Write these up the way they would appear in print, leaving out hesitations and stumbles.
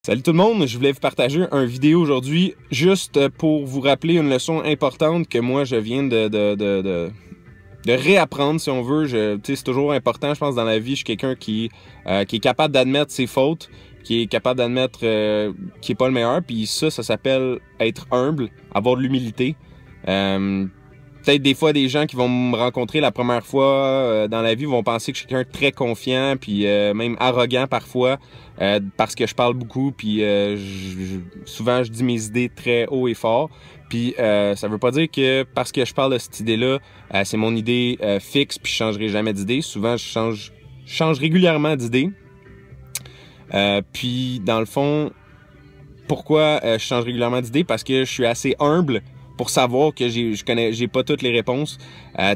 Salut tout le monde, je voulais vous partager une vidéo aujourd'hui juste pour vous rappeler une leçon importante que moi je viens de réapprendre si on veut. C'est toujours important, je pense, dans la vie. Je suis quelqu'un qui est capable d'admettre ses fautes, qui est capable d'admettre qu'il n'est pas le meilleur. Puis ça s'appelle être humble, avoir de l'humilité. Peut-être des fois, des gens qui vont me rencontrer la première fois dans la vie vont penser que je suis quelqu'un de très confiant, puis même arrogant parfois, parce que je parle beaucoup, puis souvent je dis mes idées très haut et fort. Puis ça veut pas dire que parce que je parle de cette idée-là, c'est mon idée fixe, puis je changerai jamais d'idée. Souvent, je change régulièrement d'idée. Puis dans le fond, pourquoi je change régulièrement d'idée? Parce que je suis assez humble pour savoir que j'ai pas toutes les réponses.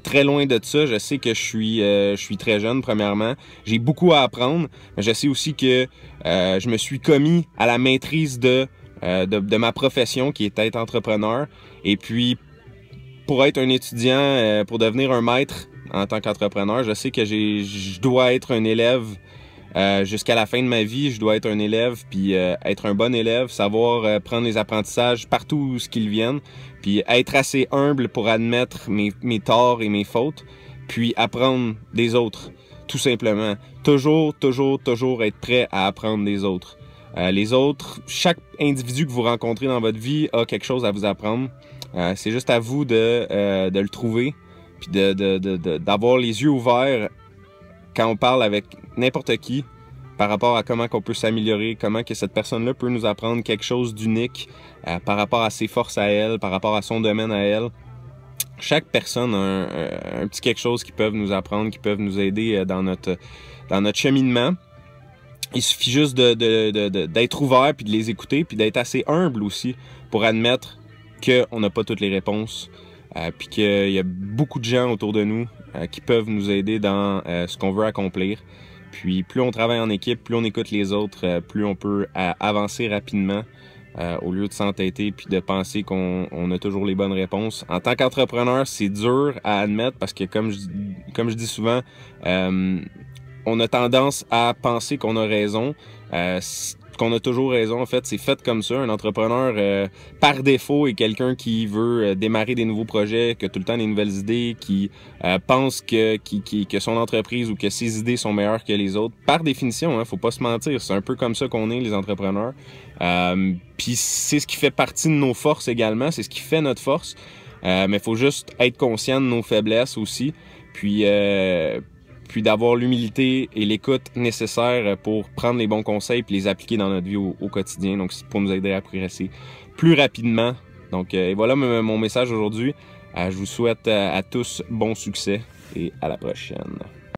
Très loin de ça, je sais que je suis très jeune, premièrement. J'ai beaucoup à apprendre, mais je sais aussi que je me suis commis à la maîtrise de ma profession, qui est être entrepreneur. Et puis, pour être un étudiant, pour devenir un maître en tant qu'entrepreneur, je sais que je dois être un élève jusqu'à la fin de ma vie. Je dois être un élève, puis être un bon élève, savoir prendre les apprentissages partout où ils viennent, puis être assez humble pour admettre mes torts et mes fautes, puis apprendre des autres, tout simplement. Toujours être prêt à apprendre des autres. Les autres, chaque individu que vous rencontrez dans votre vie a quelque chose à vous apprendre. C'est juste à vous de le trouver, puis d'avoir les yeux ouverts quand on parle avec n'importe qui par rapport à comment qu'on peut s'améliorer, comment que cette personne-là peut nous apprendre quelque chose d'unique par rapport à ses forces à elle, par rapport à son domaine à elle. Chaque personne a un petit quelque chose qui peuvent nous apprendre, qui peuvent nous aider dans notre cheminement. Il suffit juste d'être ouvert, puis de les écouter, puis d'être assez humble aussi pour admettre qu'on n'a pas toutes les réponses, puis qu'il y a beaucoup de gens autour de nous qui peuvent nous aider dans ce qu'on veut accomplir. Puis plus on travaille en équipe, plus on écoute les autres, plus on peut avancer rapidement au lieu de s'entêter puis de penser qu'on a toujours les bonnes réponses. En tant qu'entrepreneur, c'est dur à admettre parce que comme je dis souvent, on a tendance à penser qu'on a raison, qu'on a toujours raison. En fait, c'est fait comme ça. Un entrepreneur, par défaut, est quelqu'un qui veut démarrer des nouveaux projets, qui a tout le temps des nouvelles idées, qui pense que son entreprise ou que ses idées sont meilleures que les autres. Par définition, hein, faut pas se mentir. C'est un peu comme ça qu'on est, les entrepreneurs. Puis c'est ce qui fait partie de nos forces également. C'est ce qui fait notre force. Mais il faut juste être conscient de nos faiblesses aussi. Puis d'avoir l'humilité et l'écoute nécessaires pour prendre les bons conseils et les appliquer dans notre vie au quotidien. Donc, c'est pour nous aider à progresser plus rapidement. Donc, et voilà mon message aujourd'hui. Je vous souhaite à tous bon succès et à la prochaine.